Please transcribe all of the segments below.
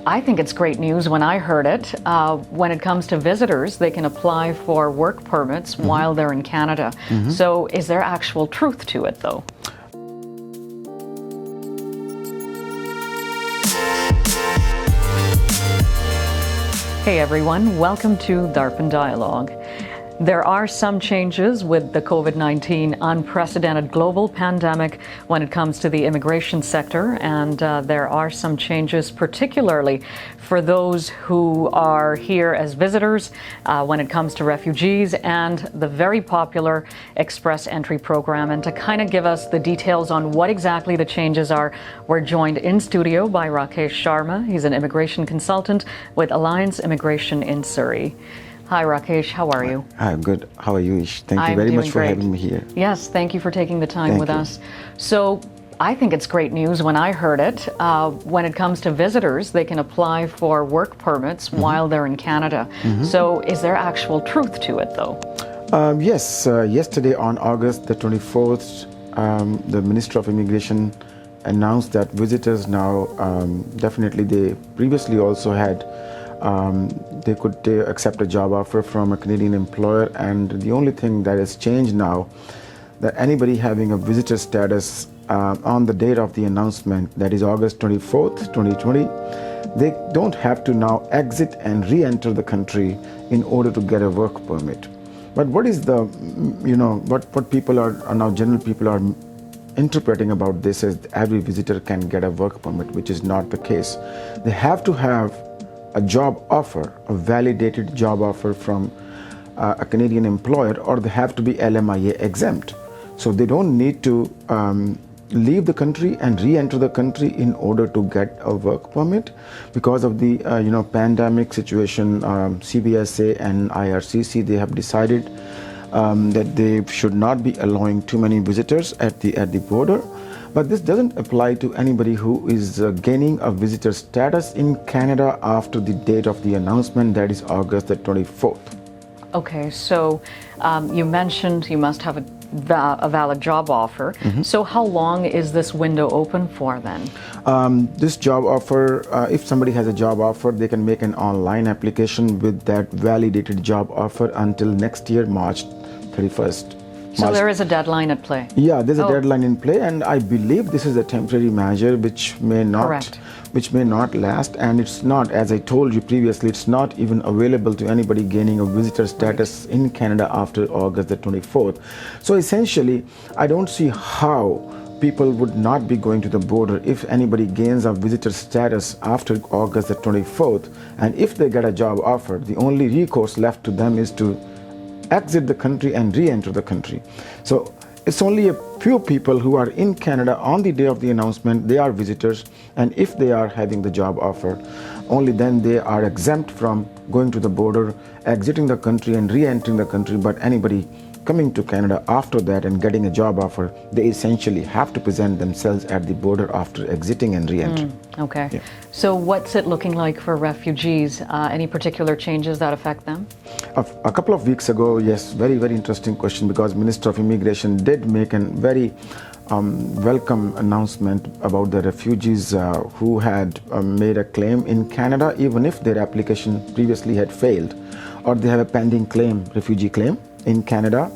I think it's great news when I heard it. When it comes to visitors, they can apply for work permits while they're in Canada. So is there actual truth to it, though? Hey everyone, welcome to DARPin Dialogue. There are some changes with the COVID-19 unprecedented global pandemic when it comes to the immigration sector, and there are some changes particularly for those who are here as visitors when it comes to refugees and the very popular Express Entry program. And to kind of give us the details on what exactly the changes are, we're joined in studio by Rakesh Sharma. He's an immigration consultant with Alliance Immigration in Surrey. Hi Rakesh, how are you? Hi, I'm good. How are you, Ish? Thank you very much for having me here. Yes, thank you for taking the time with us. So I think it's great news when I heard it. When it comes to visitors, they can apply for work permits while they're in Canada. So is there actual truth to it, though? Yes, yesterday on August the 24th, the Minister of Immigration announced that visitors now, definitely they previously also had they could accept a job offer from a Canadian employer, and the only thing that has changed now, that anybody having a visitor status on the date of the announcement, that is August 24th, 2020, they don't have to now exit and re-enter the country in order to get a work permit. But what is the, what people are now, general people are interpreting about this as every visitor can get a work permit, which is not the case. They have to have a job offer, a validated job offer from a Canadian employer, or they have to be LMIA exempt. So they don't need to leave the country and re-enter the country in order to get a work permit. Because of the pandemic situation, CBSA and IRCC, they have decided that they should not be allowing too many visitors at the border. But this doesn't apply to anybody who is gaining a visitor status in Canada after the date of the announcement, that is August the 24th. Okay, so you mentioned you must have a valid job offer. So how long is this window open for then? This job offer, if somebody has a job offer, they can make an online application with that validated job offer until next year, March 31st. So there is a deadline at play? Yeah, there's a deadline in play, and I believe this is a temporary measure which may not last, and it's not, as I told you previously, it's not even available to anybody gaining a visitor status in Canada after August the 24th. So essentially, I don't see how people would not be going to the border if anybody gains a visitor status after August the 24th, and if they get a job offer, the only recourse left to them is to exit the country and re-enter the country. So it's only a few people who are in Canada on the day of the announcement, they are visitors, and if they are having the job offer, only then they are exempt from going to the border, exiting the country and re-entering the country. But anybody coming to Canada after that and getting a job offer, they essentially have to present themselves at the border after exiting and re-entering. Okay. Yeah. So what's it looking like for refugees? Any particular changes that affect them? A couple of weeks ago, yes, very, very interesting question, because Minister of Immigration did make a very welcome announcement about the refugees who had made a claim in Canada, even if their application previously had failed, or they have a pending claim, refugee claim in Canada,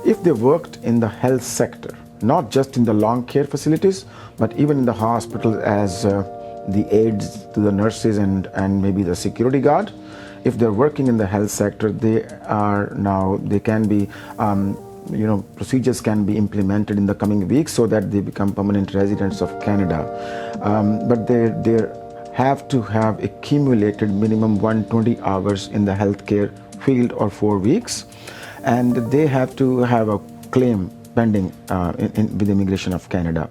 if they worked in the health sector, not just in the long care facilities, but even in the hospital as the aides to the nurses and maybe the security guard. If they're working in the health sector, they can be, procedures can be implemented in the coming weeks so that they become permanent residents of Canada. But they have to have accumulated minimum 120 hours in the healthcare field or 4 weeks, and they have to have a claim pending with Immigration of Canada.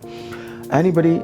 Anybody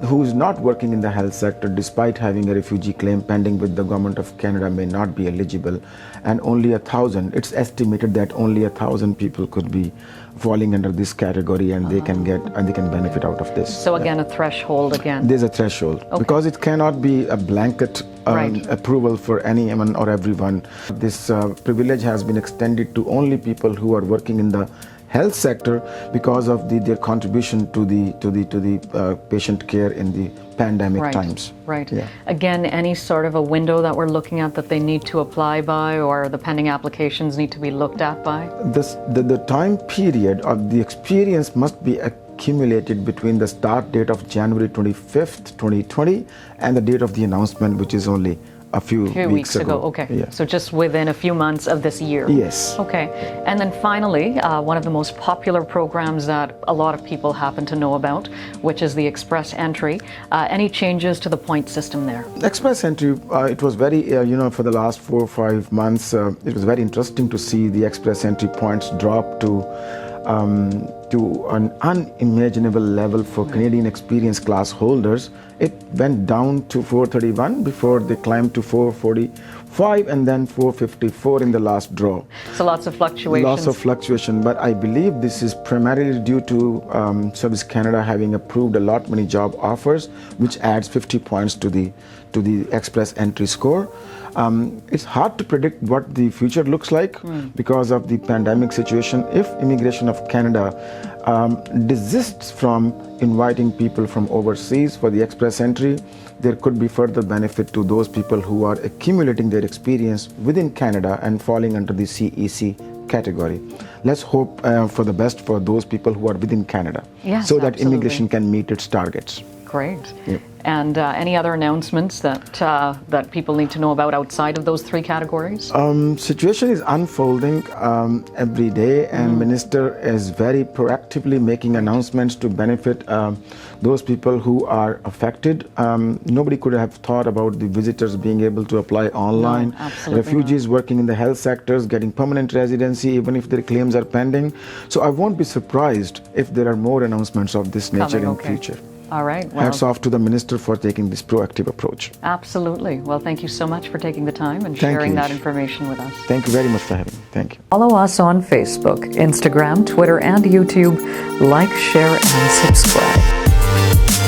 who is not working in the health sector, despite having a refugee claim pending with the Government of Canada, may not be eligible, and only 1,000, it's estimated that only 1,000 people could be falling under this category, and they can benefit out of this. So again, a threshold again. There's a threshold, because it cannot be a blanket approval for anyone or everyone. This privilege has been extended to only people who are working in the health sector because of their contribution to the patient care in the pandemic times. Right. Yeah. Again, any sort of a window that we're looking at that they need to apply by, or the pending applications need to be looked at by? The time period of the experience must be accumulated between the start date of January 25th, 2020 and the date of the announcement, which is only a few weeks ago. Okay. Yeah. So just within a few months of this year. Yes. Okay. And then finally, one of the most popular programs that a lot of people happen to know about, which is the Express Entry. Any changes to the point system there? Express Entry, it was very, for the last 4 or 5 months, it was very interesting to see the Express Entry points drop to an unimaginable level for Canadian Experience class holders. It went down to 431 before they climbed to 445 and then 454 in the last draw. So lots of fluctuations. Lots of fluctuation, but I believe this is primarily due to Service Canada having approved a lot many job offers, which adds 50 points to the Express Entry score. It's hard to predict what the future looks like because of the pandemic situation. If Immigration of Canada desists from inviting people from overseas for the Express Entry, there could be further benefit to those people who are accumulating their experience within Canada and falling under the CEC category. Let's hope for the best for those people who are within Canada, yes, so that absolutely. immigration can meet its targets. Great. Yep. And any other announcements that people need to know about outside of those three categories? Situation is unfolding every day, and Minister is very proactively making announcements to benefit those people who are affected. Nobody could have thought about the visitors being able to apply online. No, absolutely refugees working in the health sectors getting permanent residency even if their claims are pending. So I won't be surprised if there are more announcements of this nature in future. All right. Well, hats off to the Minister for taking this proactive approach. Absolutely. Well, thank you so much for taking the time and sharing that information with us. Thank you very much for having me. Thank you. Follow us on Facebook, Instagram, Twitter, and YouTube. Like, share, and subscribe.